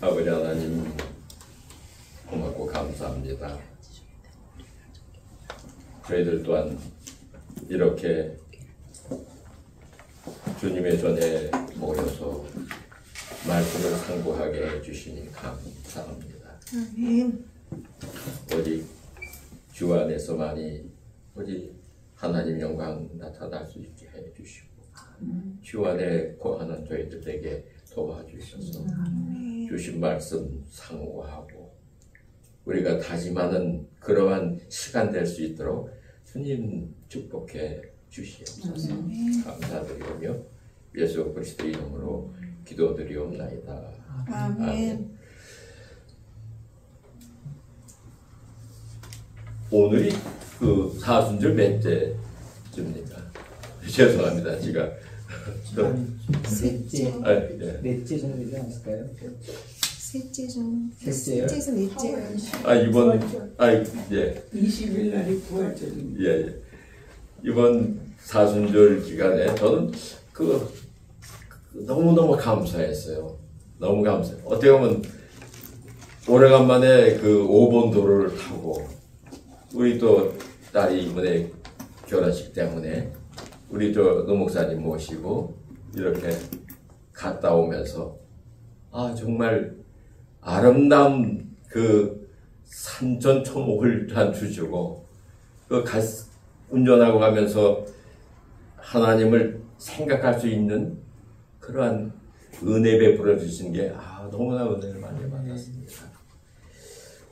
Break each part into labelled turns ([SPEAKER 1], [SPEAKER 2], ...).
[SPEAKER 1] 아버지 하나님 고맙고 감사합니다. 저희들 또한 이렇게 주님의 전에 모여서 말씀을 상고하게 해주시니 감사합니다. 오직 주 안에서만이 오직 하나님 영광 나타날 수 있게 해주시고 주 안에 거하는 저희들에게 도와주셔서 주신 말씀 상고하고 우리가 다짐하는 그러한 시간 될 수 있도록 주님 축복해 주시옵소서. 감사드리며 예수 그리스도 이름으로 기도드리옵나이다. 아멘. 오늘이 그 사순절 몇째입니까? 죄송합니다. 제가
[SPEAKER 2] 셋째.
[SPEAKER 1] 네.
[SPEAKER 2] 넷째 정도 되지 않았을까요?
[SPEAKER 3] 셋째 좀.
[SPEAKER 2] 셋째요?
[SPEAKER 3] 셋째에서 넷째.
[SPEAKER 1] 이번 예.
[SPEAKER 4] 20일 날이 부활절입니다.
[SPEAKER 1] 예. 이번 사순절 기간에 저는 너무너무 감사했어요. 너무 감사해요. 어떻게 보면 오래간만에 그 5번 도로를 타고 우리 또 딸이 이번에 결혼식 때문에 우리 노 목사님 모시고 이렇게 갔다 오면서 정말 아름다운 그 산천초목을 주시고 운전하고 가면서 하나님을 생각할 수 있는 그러한 은혜 베풀어 주신 게 너무나 은혜를 많이 받았습니다.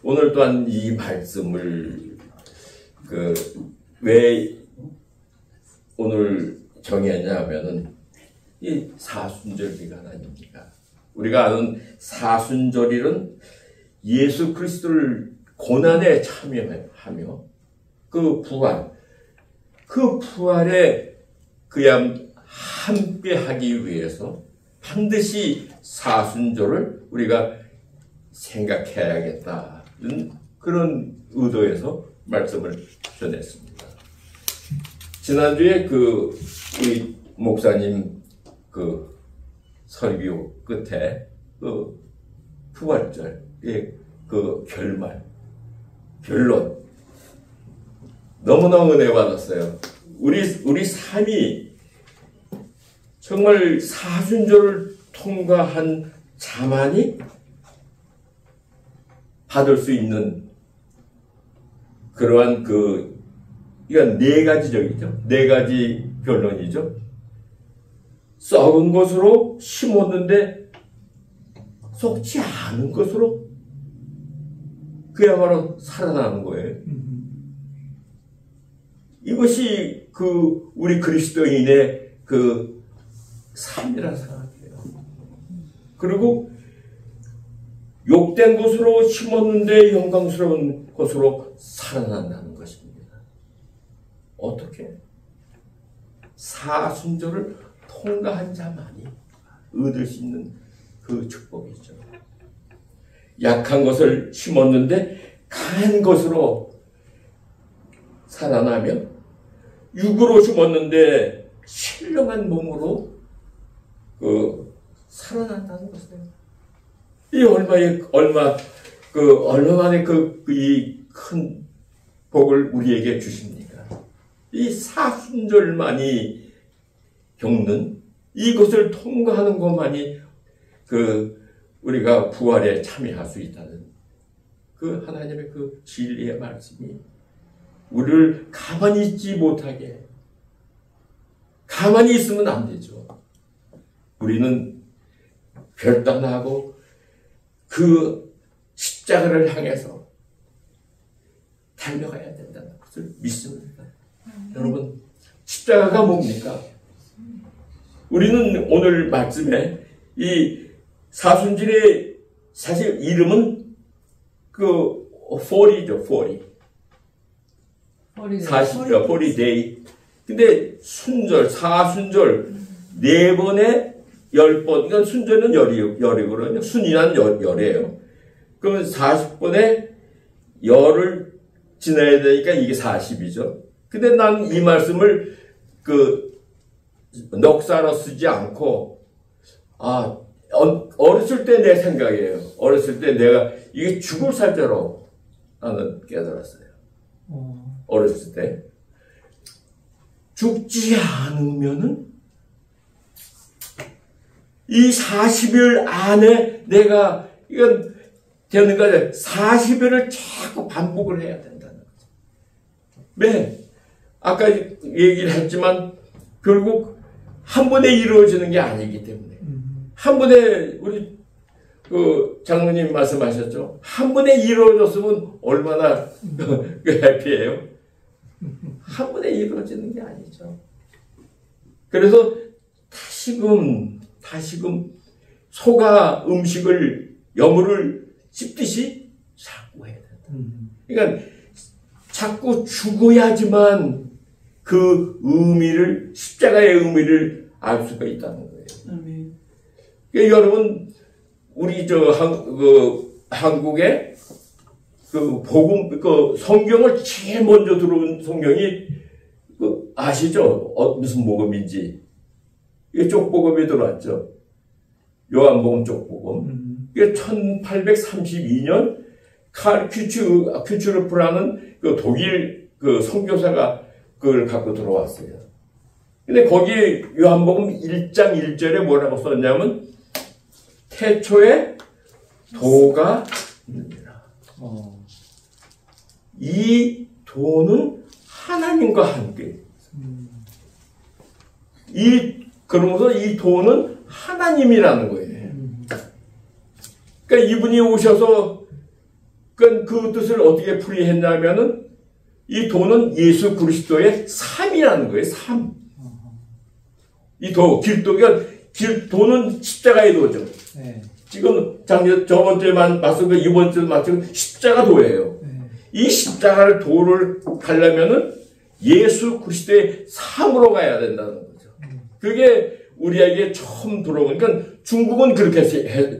[SPEAKER 1] 오늘 또한 이 말씀을 왜 오늘 정했냐면은 이 사순절 기간 아닙니까? 우리가 아는 사순절일은 예수 그리스도를 고난에 참여하며 그 부활에 그야 함께 하기 위해서 반드시 사순절을 우리가 생각해야겠다는 그런 의도에서 말씀을 전했습니다. 지난주에 우리 목사님 설교 끝에 부활절의 결론 너무너무 은혜 받았어요. 우리 삶이 정말 사순절을 통과한 자만이 받을 수 있는 그러한 이건 네 가지적이죠. 네 가지 결론이죠. 썩은 것으로 심었는데 썩지 않은 것으로 그야말로 살아나는 거예요. 이것이 우리 그리스도인의 삶이라 생각해요. 그리고 욕된 것으로 심었는데 영광스러운 것으로 살아난다는 것입니다. 어떻게? 사순절을 통과한 자만이 얻을 수 있는 그 축복이죠. 약한 것을 심었는데 강한 것으로 살아나며 육으로 심었는데 신령한 몸으로 살아난다는 것이에요. 이 얼마만에 이 큰 복을 우리에게 주십니까? 이 사순절만이 겪는 이것을 통과하는 것만이 우리가 부활에 참여할 수 있다는 하나님의 진리의 말씀이 우리를 가만히 있지 못하게, 가만히 있으면 안 되죠. 우리는 결단하고 십자가를 향해서 달려가야 된다는 것을 믿습니다. 여러분, 십자가가 뭡니까? 우리는 오늘 말씀에 이 사순절의 사실 이름은 40죠, 40 데이. 근데 사순절 4번에 10번, 그러니까 순절은 열이거든요. 순이란 열이에요. 그러면 40번에 열을 지나야 되니까 이게 40이죠. 근데 난 이 말씀을 넉사로 쓰지 않고 어렸을 때 내 생각이에요. 어렸을 때 내가 이게 죽을 살자로 나는 깨달았어요. 어렸을 때. 죽지 않으면은 이 40일 안에 내가 이건 되는 거죠. 40일을 자꾸 반복을 해야 된다는 거죠. 네. 아까 얘기를 했지만 결국 한 번에 이루어지는 게 아니기 때문에 한 번에 우리 그 장로님 말씀하셨죠. 한 번에 이루어졌으면 얼마나 해피해요. 한 번에 이루어지는 게 아니죠. 그래서 다시금 소가 음식을 여물을 씹듯이 자꾸 해야 된다. 그러니까 자꾸 죽어야지만 그 의미를 십자가의 의미를 알 수가 있다는 거예요. 그러니까 여러분 우리 한국에 그 복음 그 성경을 제일 먼저 들어온 성경이 그 아시죠? 무슨 복음인지. 이게 쪽복음이 들어왔죠. 요한복음 쪽복음. 이게 1832년 칼 큐츠르프라는 그 독일 그 선교사가 그걸 갖고 들어왔어요. 근데 거기 요한복음 1장 1절에 뭐라고 썼냐면 태초에 도가 있느니라. 이 도는 하나님과 함께. 그러면서 이 도는 하나님이라는 거예요. 그러니까 이분이 오셔서 그 뜻을 어떻게 풀이했냐면은 이 도는 예수 그리스도의 삶이라는 거예요. 삶. 이 도, 도는 십자가의 도죠. 네. 지금 저번주에만 말씀드린 이번 주에 말씀드린 십자가 도예요. 네. 이 십자가를 도를 가려면은 예수 그리스도의 삶으로 가야 된다는 거죠. 그게 우리에게 처음 들어오니까 중국은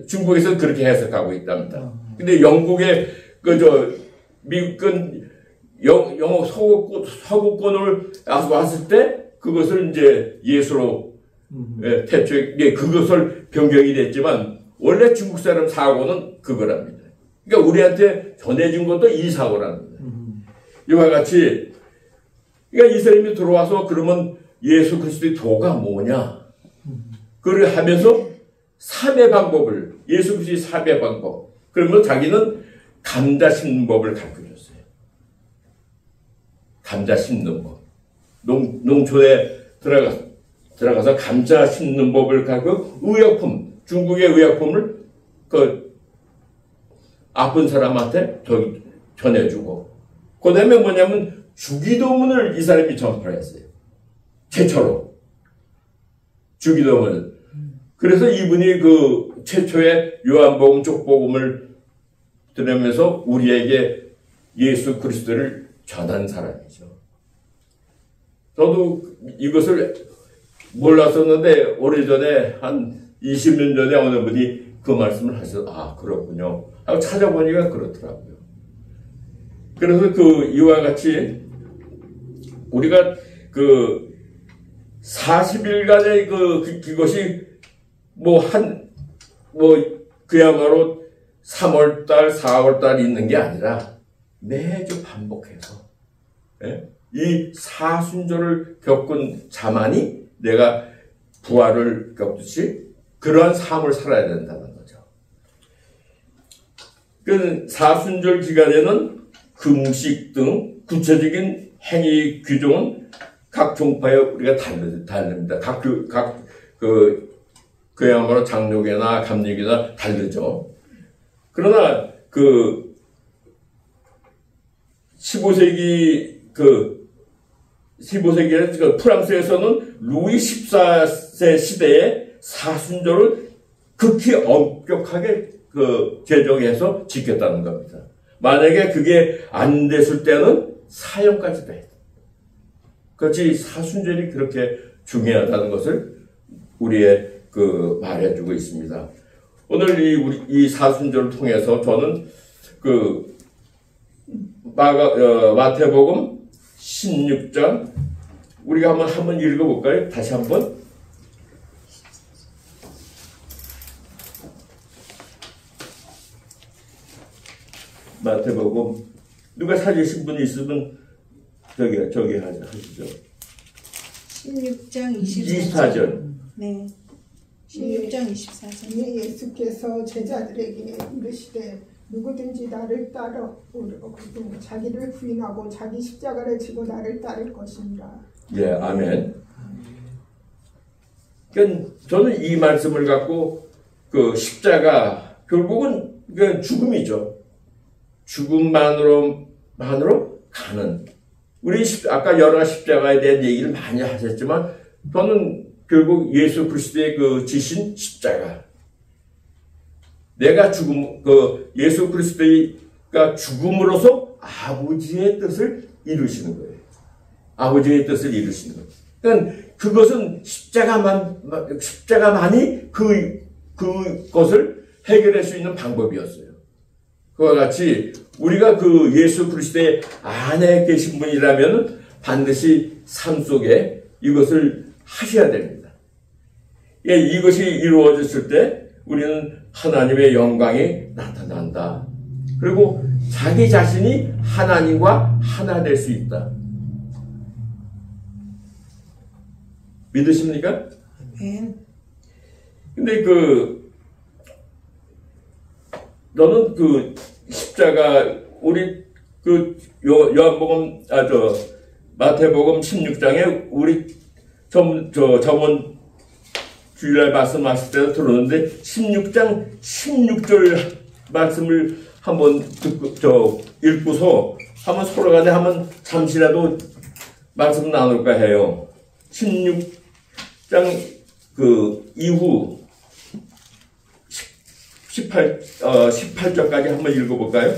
[SPEAKER 1] 중국에서 그렇게 해석하고 있답니다. 근데 영국의 미국은 영어 서구권을 왔을 때 그것을 이제 예수로 태초에 그것을 변경이 됐지만 원래 중국 사람 사고는 그거랍니다. 그러니까 우리한테 전해준 것도 이 사고랍니다. 이와 같이 그러니까 이 사람이 들어와서 그러면 예수 그리스도의 도가 뭐냐? 그걸 하면서 삶의 방법을 예수 그리스도의 삶의 방법. 그러면 자기는 감자 심는 법을 가르쳐줬어요. 감자 심는 법. 농촌에 들어가서 감자 심는 법을 가르쳐 의약품, 중국의 의약품을 그 아픈 사람한테 전해주고. 그 다음에 뭐냐면 주기도문을 이 사람이 전파했어요. 최초로. 주기도문을. 그래서 이분이 그 최초의 요한복음 쪽복음을 들으면서 우리에게 예수 그리스도를 전한 사람이죠. 저도 이것을 몰랐었는데 오래전에 한 20년 전에 어느 분이 그 말씀을 하셔서 아 그렇군요 하고 찾아보니까 그렇더라고요. 그래서 이와 같이 우리가 40일간의 그것이 그야말로 3월달, 4월달 있는 게 아니라 매주 반복해서 이 사순절을 겪은 자만이 내가 부활을 겪듯이 그러한 삶을 살아야 된다는 거죠. 그 사순절 기간에는 금식 등 구체적인 행위 규정은 각 종파에 우리가 다릅니다. 그야말로 장로교나 감리교나 다르죠. 그러나 15세기에 프랑스에서는 루이 14세 시대에 사순절을 극히 엄격하게 제정해서 지켰다는 겁니다. 만약에 그게 안 됐을 때는 사형까지도 했다. 그렇지 사순절이 그렇게 중요하다는 것을 우리의 말해주고 있습니다. 오늘 이 사순절을 통해서 저는 마태복음 16장 우리가 한번 읽어볼까요? 다시 한번. 마태복음 누가 찾으신 분이 있으면 저기 하시죠.
[SPEAKER 3] 16장
[SPEAKER 1] 24절.
[SPEAKER 3] 네. 16장 24절.
[SPEAKER 4] 이에 예수께서 제자들에게 이르시되 누구든지 나를 따르려고 자기를 부인하고 자기 십자가를 지고 나를 따를 것입니다.
[SPEAKER 1] 예, 아멘. 그러니까 저는 이 말씀을 갖고 그 십자가 결국은 그 죽음이죠. 죽음만으로 가는. 우리 아까 여러 십자가에 대한 얘기를 많이 하셨지만 저는 결국 예수 그리스도의 그 지신 십자가. 내가 예수 그리스도가 죽음으로써 아버지의 뜻을 이루시는 거예요. 아버지의 뜻을 이루시는 거예요. 그러니까 그것은 십자가만이 그것을 해결할 수 있는 방법이었어요. 그와 같이 우리가 그 예수 그리스도의 안에 계신 분이라면 반드시 삶 속에 이것을 하셔야 됩니다. 예, 이것이 이루어졌을 때 우리는 하나님의 영광이 나타난다. 그리고 자기 자신이 하나님과 하나 될 수 있다. 믿으십니까?
[SPEAKER 3] 아멘.
[SPEAKER 1] 근데 너는 십자가, 우리 요한복음, 마태복음 16장에 우리 저번 주일날 말씀하실 때도 들었는데 16장 16절 말씀을 한번 읽고서 한번 서로 간에 한번 잠시라도 말씀 나눌까 해요. 16장 이후 18절까지 한번 읽어볼까요?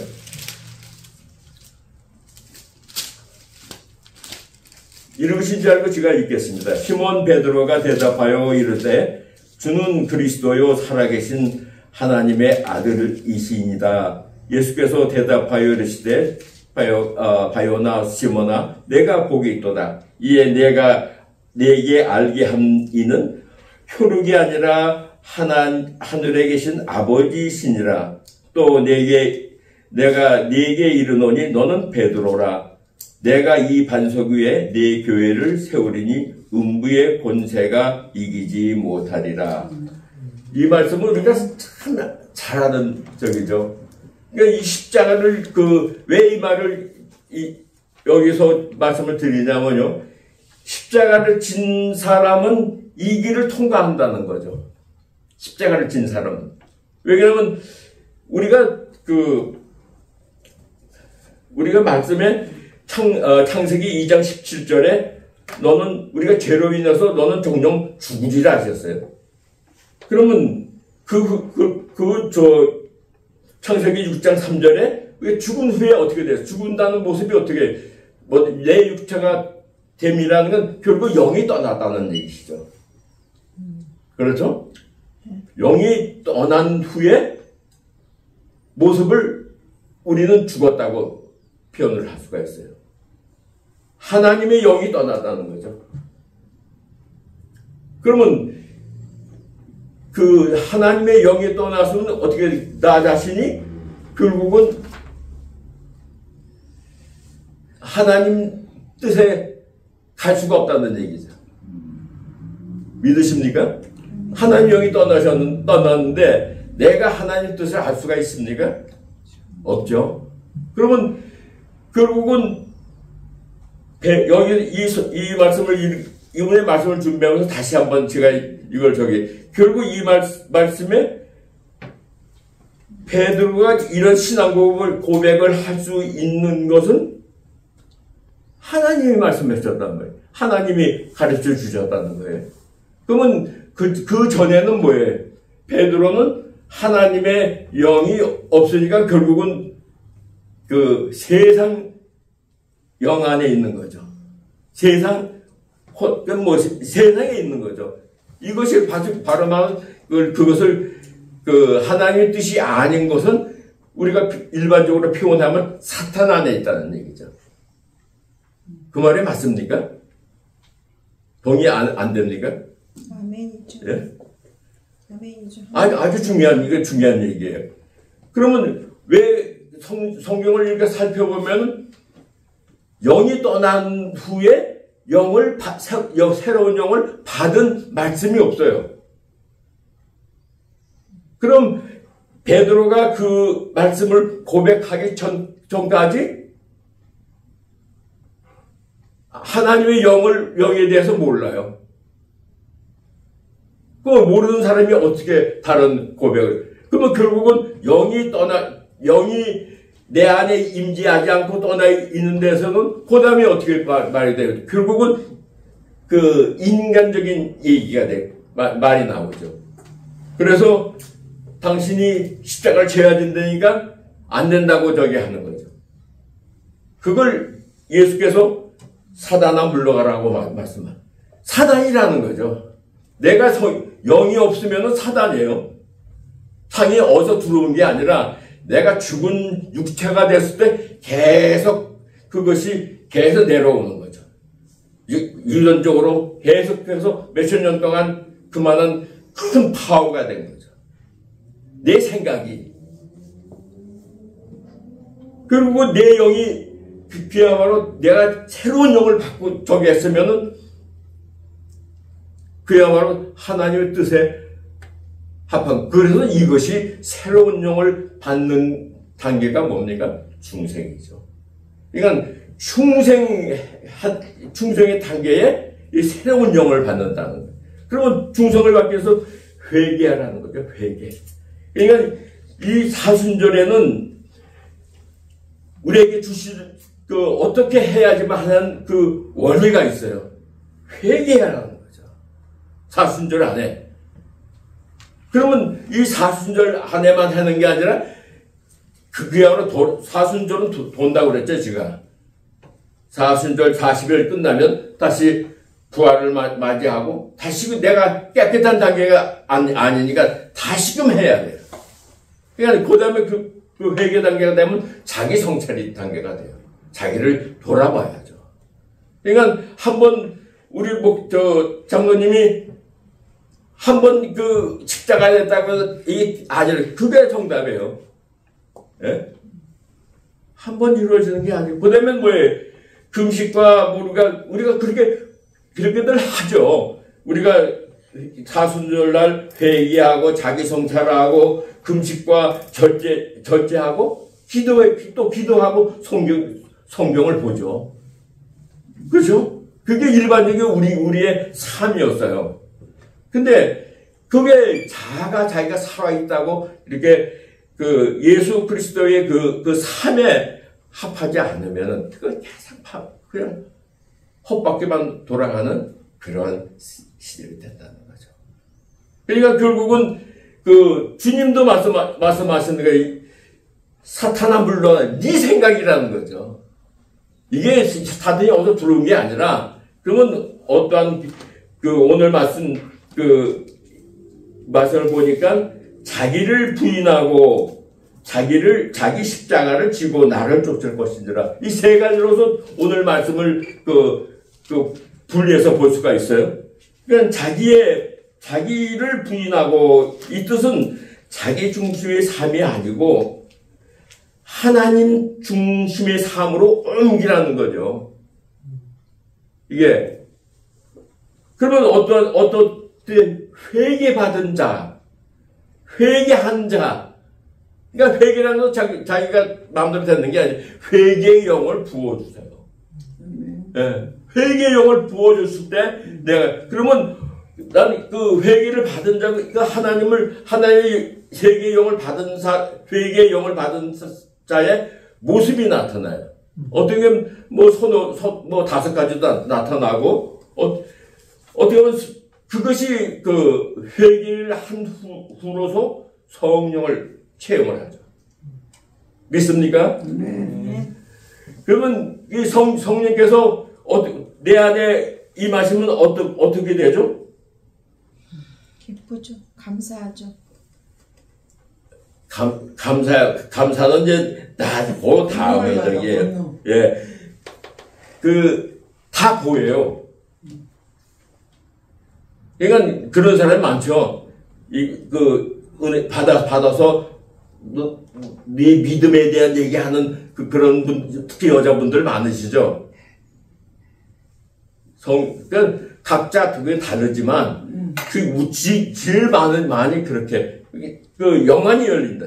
[SPEAKER 1] 읽으신 줄 알고 제가 읽겠습니다. 시몬 베드로가 대답하여 이르되 주는 그리스도요 살아계신 하나님의 아들이시니이다. 예수께서 대답하여 이르시되 바요나 시몬아 내가 복이 있도다. 이에 내가 내게 알게 한 이는 표륙이 아니라 하늘에 계신 아버지이시니라. 또 내가 네게 이르노니 너는 베드로라. 내가 이 반석 위에 네 교회를 세우리니 음부의 권세가 이기지 못하리라. 이 말씀은 우리가 참 잘하는 적이죠. 그러니까 이 십자가를 왜 이 말을 여기서 말씀을 드리냐면요. 십자가를 진 사람은 이 길을 통과한다는 거죠. 십자가를 진 사람은. 왜냐하면 우리가 말씀에 창세기 2장 17절에 우리가 죄로 인해서 너는 종종 죽으리라 하셨어요. 그러면 창세기 6장 3절에 죽은 후에 어떻게 돼요? 죽은다는 모습이 어떻게, 내 육체가 됨이라는 건 결국 영이 떠났다는 얘기시죠. 그렇죠? 영이 떠난 후에 모습을 우리는 죽었다고 표현을 할 수가 있어요. 하나님의 영이 떠났다는 거죠. 그러면 하나님의 영이 떠나서는 어떻게 나 자신이 결국은 하나님 뜻에 갈 수가 없다는 얘기죠. 믿으십니까? 하나님 영이 떠났는데 내가 하나님 뜻을 알 수가 있습니까? 없죠. 그러면 결국은 여기 이 이번에 말씀을 준비하면서 다시 한번 제가 이걸 결국 이 말씀에 베드로가 이런 신앙 고백을 할 수 있는 것은 하나님이 말씀하셨단 말이에요. 하나님이 가르쳐 주셨다는 거예요. 그러면 그 전에는 뭐예요? 베드로는 하나님의 영이 없으니까 결국은 세상 영 안에 있는 거죠. 세상에 있는 거죠. 이것이 바로 말하면 그것을 하나님의 뜻이 아닌 것은 우리가 일반적으로 표현하면 사탄 안에 있다는 얘기죠. 그 말이 맞습니까? 동의 안 됩니까?
[SPEAKER 3] 아멘이죠.
[SPEAKER 1] 예?
[SPEAKER 3] 아멘이죠.
[SPEAKER 1] 아주 중요한 얘기예요. 그러면 왜 성경을 이렇게 살펴보면 영이 떠난 후에 새로운 영을 받은 말씀이 없어요. 그럼 베드로가 그 말씀을 고백하기 전까지 하나님의 영에 대해서 몰라요. 그 모르는 사람이 어떻게 다른 고백을. 그러면 결국은 영이 내 안에 임재하지 않고 떠나 있는 데서는 그 다음에 어떻게 말이 돼요? 결국은 그 인간적인 얘기가 말이 나오죠. 그래서 당신이 십자가를 져야 된다니까 안 된다고 저기 하는 거죠. 그걸 예수께서 사단아 물러가라고 말씀하세요. 사단이라는 거죠. 내가 영이 없으면 사단이에요. 상이 어디서 들어온 게 아니라 내가 죽은 육체가 됐을 때 계속 그것이 계속 내려오는 거죠. 유전적으로 계속해서 몇천 년 동안 그만한 큰 파워가 된 거죠. 내 생각이. 그리고 내 영이 그야말로 내가 새로운 영을 받고 저기 했으면은 그야말로 하나님의 뜻에 합한. 그래서 이것이 새로운 영을 받는 단계가 뭡니까? 중생이죠. 그러니까 중생의 단계에 이 새로운 영을 받는다는 거예요. 그러면 중생을 받기 위해서 회개하라는 거죠. 회개. 그러니까 이 사순절에는 우리에게 어떻게 해야지만 하는 그 원리가 있어요. 회개하라는 거죠. 사순절 안에. 그러면 이 사순절 안에만 하는 게 아니라 그야말로 사순절은 돈다고 그랬죠, 제가. 사순절 40일 끝나면 다시 부활을 맞이하고 다시 내가 깨끗한 단계가 아니니까 다시금 해야 돼요. 그러니까 그 다음에 그 회개 단계가 되면 자기 성찰이 단계가 돼요. 자기를 돌아봐야죠. 그러니까 한번 우리 장로님이 한번 그 십자가에 됐다고 해서 그게 정답이에요. 예? 한번 이루어지는 게 아니고, 그 다음에 뭐예요? 금식과 우리가 그렇게들 하죠. 우리가 사순절날 회개하고 자기 성찰하고 금식과 절제하고 기도하고 성경을 보죠. 그렇죠? 그게 일반적인 우리의 삶이었어요. 근데 그게 자기가 살아있다고 이렇게 그 예수 그리스도의 그 삶에 합하지 않으면은 그건 계속 그냥 헛바퀴만 돌아가는 그런 시절이 된다는 거죠. 그러니까 결국은 그 주님도 말씀하시는 게 사탄아 물러나 네 생각이라는 거죠. 이게 사탄이 어디서 들어온 게 아니라 그러면 어떠한 오늘 말씀을 보니까 자기를 부인하고 자기 십자가를 지고 나를 쫓을 것인지라. 이 세 가지로서 오늘 말씀을 분리해서 볼 수가 있어요. 그러니까 자기를 부인하고, 이 뜻은 자기 중심의 삶이 아니고 하나님 중심의 삶으로 옮기라는 거죠. 이게 그러면 어떤 회개받은 자, 회개한 자, 그러니까 회개라는 건 자기가 마음대로 되는 게 아니라 회개의 영을 부어주세요. 네. 회개의 영을 부어줬을 때 그러면 난 그 회개를 받은 자, 그 하나님의 회개의 영을 받은 회개의 영을 받은 자의 모습이 나타나요. 어떻게 보면 뭐 5가지도 나타나고, 어떻게 보면 그것이 그 회개를 한 후로서 성령을 체험을 하죠. 믿습니까?
[SPEAKER 3] 네.
[SPEAKER 1] 그러면 이 성령께서 내 안에 임하시면 어떻게 되죠?
[SPEAKER 3] 기쁘죠. 감사하죠.
[SPEAKER 1] 감사는 이제 그 다음에 다 보여요. 그러니까 그런 사람이 많죠. 은혜 받아서 네 믿음에 대한 얘기하는 그런 분, 특히 여자분들 많으시죠? 그러니까 각자 그게 다르지만, 제일 많이 그렇게, 영안이 열린다.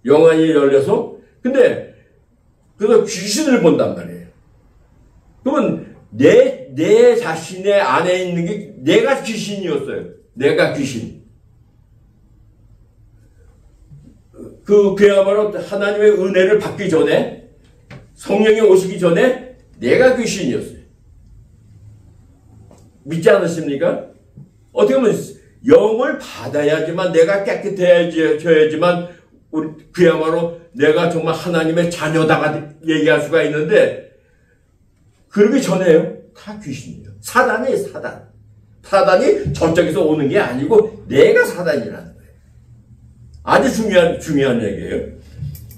[SPEAKER 1] 영안이 열려서, 근데, 그거 귀신을 본단 말이에요. 그러면, 내 자신의 안에 있는 게, 내가 귀신이었어요. 내가 귀신. 그야말로 하나님의 은혜를 받기 전에, 성령이 오시기 전에, 내가 귀신이었어요. 믿지 않으십니까? 어떻게 보면 영을 받아야지만 내가 깨끗해져야지만 그야말로 내가 정말 하나님의 자녀다가 얘기할 수가 있는데 그러기 전에요. 다 귀신이에요. 사단이에요. 사단. 사단이 저쪽에서 오는 게 아니고 내가 사단이라는 거예요. 아주 중요한 얘기예요.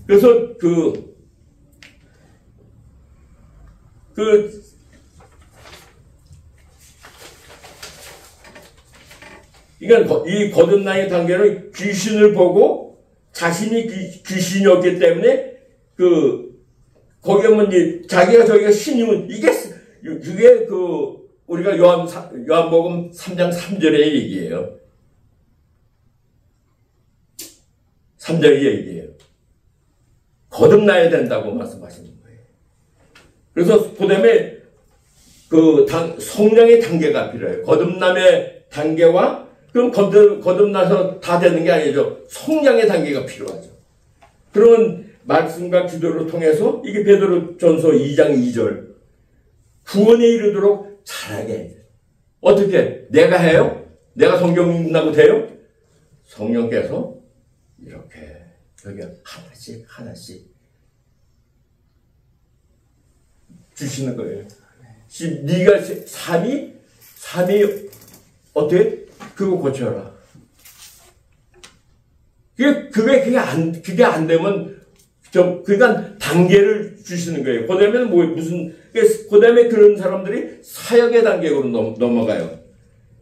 [SPEAKER 1] 그래서 그러니까 이 거듭남의 단계는 귀신을 보고 자신이 귀신이었기 때문에 거기에 뭐 자기가 저기가 신이면 그게 우리가 요한복음 3장 3절의 얘기예요. 3절의 얘기예요. 거듭나야 된다고 말씀하시는 거예요. 그래서 그다음에 성령의 단계가 필요해요. 거듭남의 단계와 그럼 거듭나서 다 되는 게 아니죠. 성장의 단계가 필요하죠. 그런 말씀과 기도를 통해서 이게 베드로전서 2장 2절 구원에 이르도록 잘하게 해야 돼요. 어떻게? 내가 해요? 내가 성경 읽는다고 돼요? 성령께서 이렇게 여기 하나씩 주시는 거예요. 네가 삶이 어떻게? 그거 고쳐라. 그게 안 되면, 그러니까 단계를 주시는 거예요. 그 다음에는 그 다음에 그런 사람들이 사역의 단계로 넘어가요.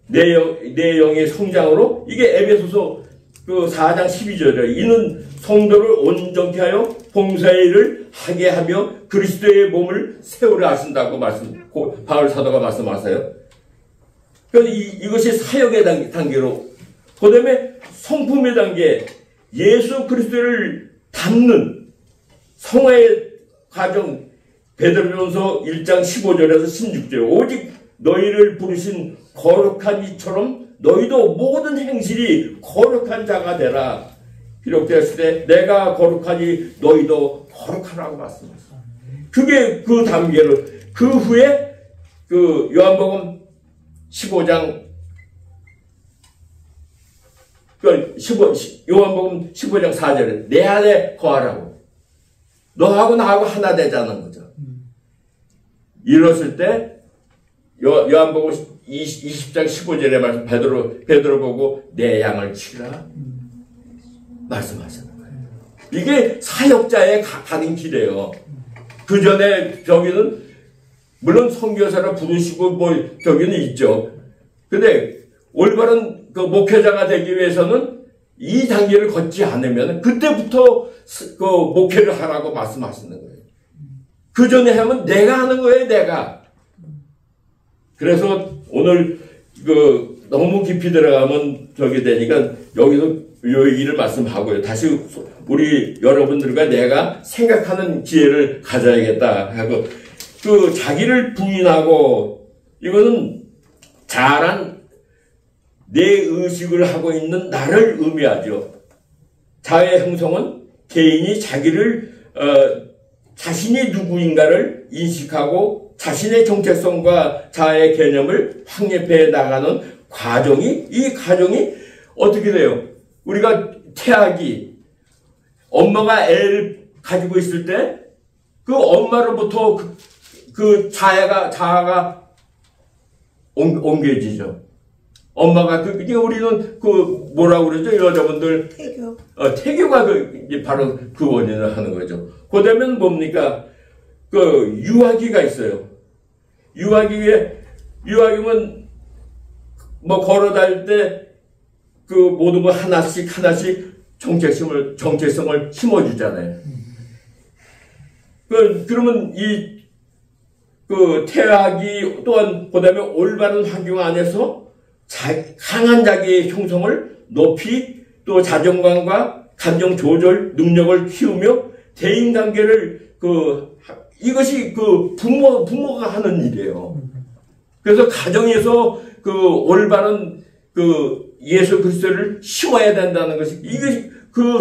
[SPEAKER 1] 내 영의 성장으로, 이게 에베소서 4장 12절이에요. 이는 성도를 온전케 하여 봉사의 일을 하게 하며 그리스도의 몸을 세우려 하신다고 바울 사도가 말씀하세요. 그래서 이것이 사역의 단계로, 그 다음에 성품의 단계, 예수 그리스도를 닮는 성화의 과정, 베드로전서 1장 15절에서 16절, 오직 너희를 부르신 거룩한 이처럼 너희도 모든 행실이 거룩한 자가 되라. 기록되었을 때 내가 거룩하니 너희도 거룩하라고 말씀했어요. 그게 그 단계를, 그 후에 요한복음 15장, 요한복음 15장 4절에 내 안에 거하라고. 너하고 나하고 하나 되자는 거죠. 이랬을 때, 요한복음 20장 15절에 말씀, 베드로 보고 내 양을 치라. 말씀하시는 거예요. 이게 사역자의 가는 길이에요. 그 전에 저기는 물론 선교사를 부르시고 저기는 있죠. 근데 올바른 목회자가 되기 위해서는 이 단계를 걷지 않으면 그때부터 목회를 하라고 말씀하시는 거예요. 그 전에 하면 내가 하는 거예요, 내가. 그래서 오늘 너무 깊이 들어가면 저기 되니까 여기서 요 얘기를 말씀하고요. 다시 우리 여러분들과 내가 생각하는 기회를 가져야겠다 하고 자기를 부인하고 이거는 잘한 내 의식을 하고 있는 나를 의미하죠. 자의 형성은 개인이 자신이 누구인가를 인식하고 자신의 정체성과 자아의 개념을 확립해 나가는 이 과정이 어떻게 돼요? 우리가 태아기, 엄마가 애를 가지고 있을 때 그 엄마로부터 그 자아가 옮겨지죠. 엄마가 우리는 뭐라고 그러죠? 여자분들 태교가 이제 바로 그 원인을 하는 거죠. 그다음엔 뭡니까? 유아기가 있어요. 유아기면 걸어 다닐 때 모든 거 하나씩 정체성을 심어주잖아요. 그러면 태학이 또한 그다음에 올바른 환경 안에서 강한 자기의 형성을 높이 또 자존감과 감정 조절 능력을 키우며 대인관계를 이것이 부모가 하는 일이에요. 그래서 가정에서 올바른 예수 그리스도를 심어야 된다는 것이 이것이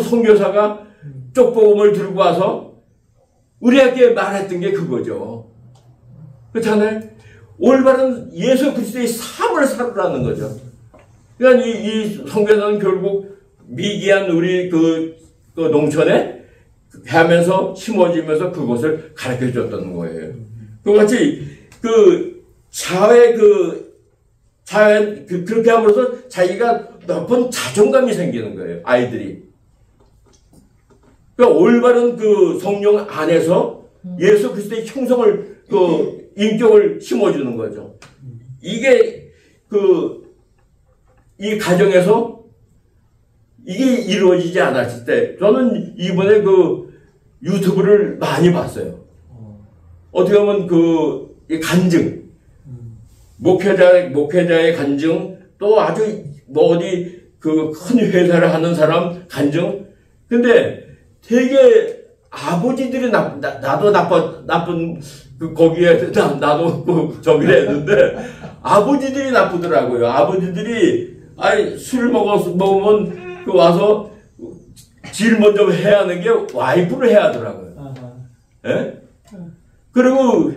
[SPEAKER 1] 선교사가 쪽복음을 들고 와서 우리에게 말했던 게 그거죠. 그렇잖아요. 올바른 예수 그리스도의 삶을 살으라는 거죠. 그러니까 이 선교사는 결국 미개한 우리 농촌에 하면서 심어지면서 그것을 가르쳐 줬던 거예요. 그같이 그렇게 함으로써 자기가 높은 자존감이 생기는 거예요. 아이들이. 그러니까 올바른 성령 안에서 예수 그리스도의 형성을 인격을 심어주는 거죠. 이게 이 가정에서 이게 이루어지지 않았을 때 저는 이번에 유튜브를 많이 봤어요. 어떻게 보면 간증 목회자의 간증 또 아주 어디 큰 회사를 하는 사람 간증. 근데 되게 아버지들이 나도 나쁜 거기에 나도 저기를 했는데 아버지들이 나쁘더라고요. 아버지들이 술 먹으면 와서 제일 먼저 해야 하는 게 와이프를 해야 하더라고요. 예? 그리고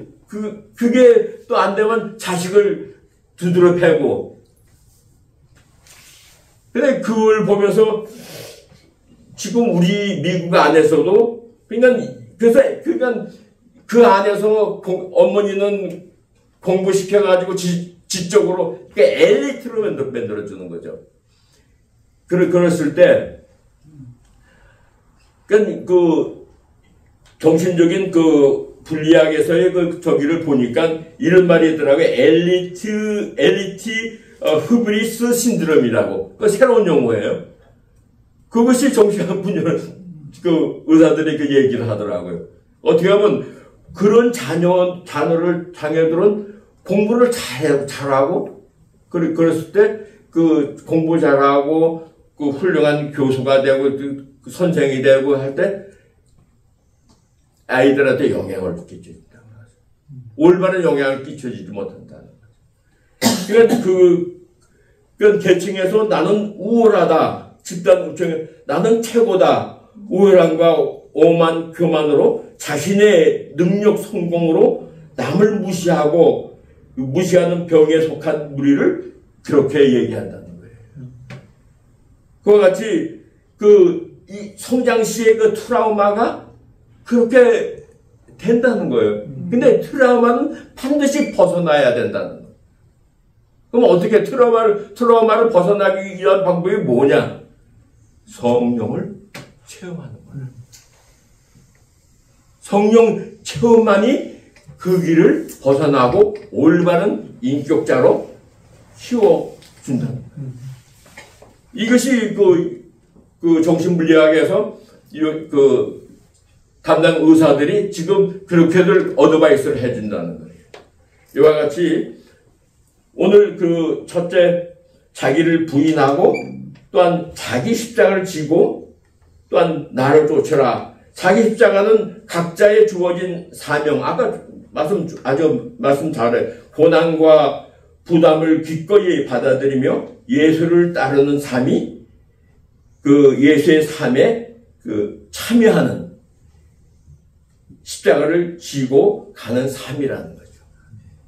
[SPEAKER 1] 그게 또 안 되면 자식을 두드려 패고. 근데 그걸 보면서 지금 우리 미국 안에서도 그러니까 그 안에서 어머니는 공부시켜가지고 지적으로 엘리트로 만들어주는 거죠. 그랬을 때, 정신적인 분리학에서의 저기를 보니까 이런 말이 있더라고요. 엘리트 흐브리스 신드롬이라고. 새로운 용어예요. 그것이 정신학 분야, 의사들이 얘기를 하더라고요. 어떻게 하면 그런 자녀들은 공부를 잘하고, 그랬을 때, 공부 잘하고, 훌륭한 교수가 되고, 선생이 되고 할 때, 아이들한테 영향을 끼쳐준다. 올바른 영향을 끼쳐주지 못한다는 거죠. 그러니까 계층에서 나는 우월하다. 집단 우층에 나는 최고다. 우월함과 오만, 교만으로 자신의 능력 성공으로 남을 무시하는 병에 속한 무리를 그렇게 얘기한다는 거예요. 그와 같이 이 성장 시의 트라우마가 그렇게 된다는 거예요. 근데 트라우마는 반드시 벗어나야 된다는 거예요. 그럼 어떻게 트라우마를 벗어나기 위한 방법이 뭐냐? 성령을 체험하는 거예요. 성령 체험만이 그 길을 벗어나고 올바른 인격자로 키워준다는 거예요. 이것이 정신분리학에서 담당 의사들이 지금 그렇게들 어드바이스를 해준다는 거예요. 이와 같이 오늘 첫째 자기를 부인하고 또한 자기 십자가를 지고 또한 나를 쫓으라. 자기 십자가는 각자의 주어진 사명. 아까 말씀 잘해. 고난과 부담을 기꺼이 받아들이며 예수를 따르는 삶이 예수의 삶에 참여하는 십자가를 지고 가는 삶이라는 거죠.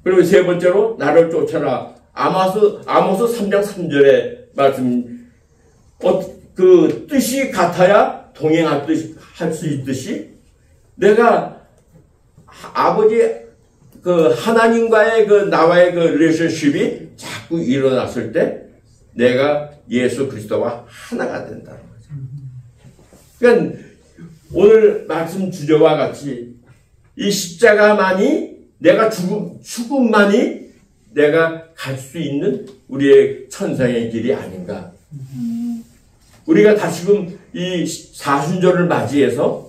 [SPEAKER 1] 그리고 세 번째로 나를 쫓아라. 아모스 3장 3절의 말씀. 뜻이 같아야 동행할 수 있듯이 내가 아버지 하나님과의 나와의 릴레이션십이 자꾸 일어났을 때 내가 예수 그리스도와 하나가 된다는 거죠. 그러니까 오늘 말씀 주제와 같이 이 십자가만이 내가 죽음만이 내가 갈 수 있는 우리의 천상의 길이 아닌가. 우리가 다시금 이 사순절을 맞이해서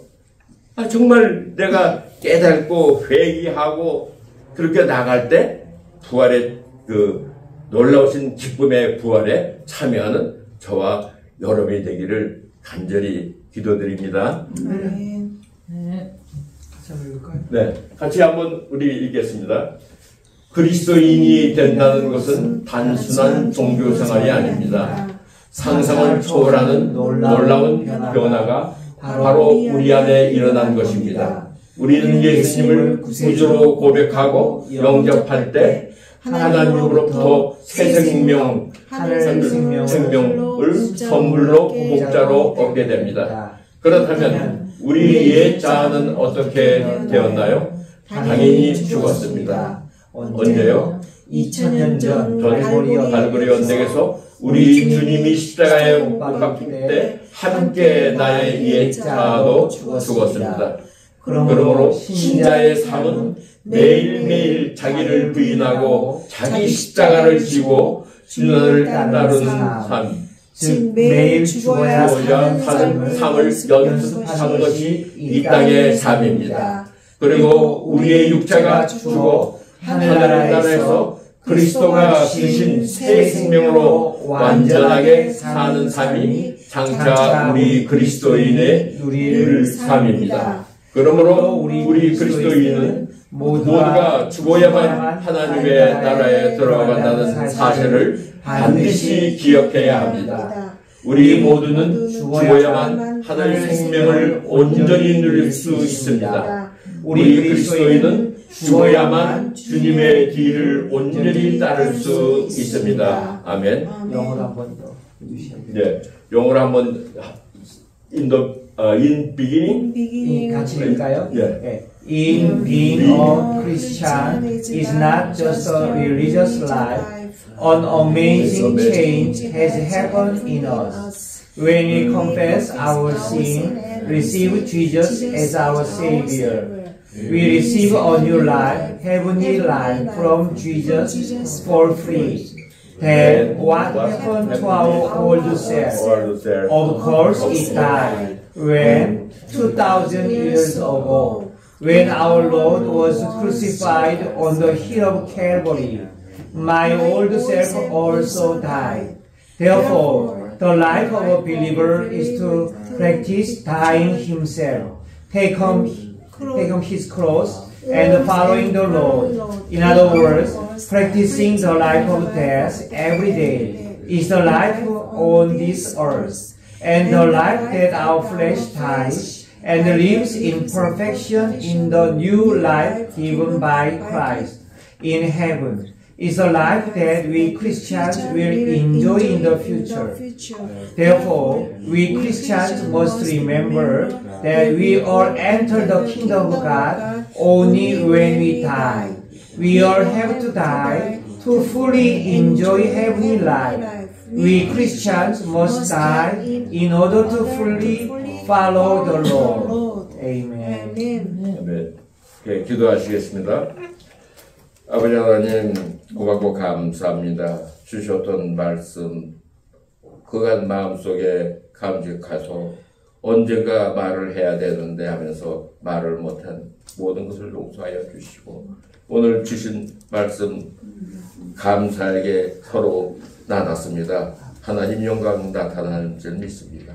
[SPEAKER 1] 정말 내가 깨닫고 회개하고 그렇게 나갈 때 부활의 그 놀라우신 기쁨의 부활에 참여하는 저와 여러분이 되기를 간절히 기도드립니다.
[SPEAKER 3] 아멘.
[SPEAKER 1] 네, 같이 한번 우리 읽겠습니다. 그리스도인이 된다는 것은 단순한 종교 생활이 아닙니다. 상상을 초월하는 놀라운 변화가 바로 우리 안에 일어난 것입니다. 우리는 예수님을 구주로 고백하고 영접할 때 하나님으로부터 새 생명, 하늘 생명을 선물로 공짜로 얻게 됩니다. 그렇다면 우리 옛 자아는 어떻게 되었나요? 당연히 죽었습니다. 언제요?
[SPEAKER 3] 2000년 전
[SPEAKER 1] 갈고리 언덕에서 우리 주님이 십자가에 못 박힐 때 함께 나의 옛 자아도 죽었습니다. 그러므로 신자의 삶은 매일매일 자기를 부인하고 자기 십자가를 지고 주님을 따르는 삶,
[SPEAKER 3] 즉 매일 죽어야 사는 삶을
[SPEAKER 1] 연습하는 것이 이 땅의 삶입니다. 그리고 우리의 육체가 죽어 하늘나라에서 그리스도가 주신 새 생명으로 완전하게 사는 삶이 장차 우리 그리스도인의 누릴 삶입니다. 그러므로 우리 그리스도인은 모두가 죽어야만 하나님의 나라에 들어간다는 사실을 반드시 기억해야 합니다. 우리 모두는 죽어야만 하늘 생명을 온전히 누릴 수 있습니다. 우리 그리스도인은 죽어야만 주님의 길을 온전히 따를 수 있습니다. 아멘.
[SPEAKER 2] 영어로 한번 더 해주셔야 돼요.
[SPEAKER 1] 네, 영어로 한번 in beginning
[SPEAKER 2] 같이 읽을까요?
[SPEAKER 1] 예.
[SPEAKER 2] In being a Christian is not just a religious life. An amazing change has happened in us. When we confess our sin, receive Jesus as our Savior. We receive a new life, heavenly life from Jesus for free. Then what happened to our old self? Of course it died. When 2,000 years ago, when our Lord was crucified on the hill of Calvary, my old self also died. Therefore, the life of a believer is to practice dying himself, take up his cross, and following the Lord. In other words, practicing the life of death every day is the life on this earth, and the life that our flesh dies and lives in perfection in the new life given by Christ in heaven is a life that we Christians will enjoy in the future. Therefore, we Christians must remember that we all enter the kingdom of God only when we die. We all have to die to fully enjoy heavenly life. We Christians must die in order to fully follow the Lord. Amen.
[SPEAKER 1] 아멘. 네, 기도하시겠습니다. 아버지 하나님 고맙고 감사합니다. 주셨던 말씀 그간 마음속에 감직하소 언젠가 말을 해야 되는데 하면서 말을 못한 모든 것을 용서하여 주시고 오늘 주신 말씀 감사하게 서로 나눴습니다. 하나님 영광 나타나는 줄 믿습니다.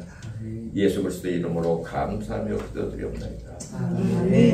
[SPEAKER 1] 예수 그리스도의 이름으로 감사하며 기도드리옵나이다.
[SPEAKER 3] 아멘.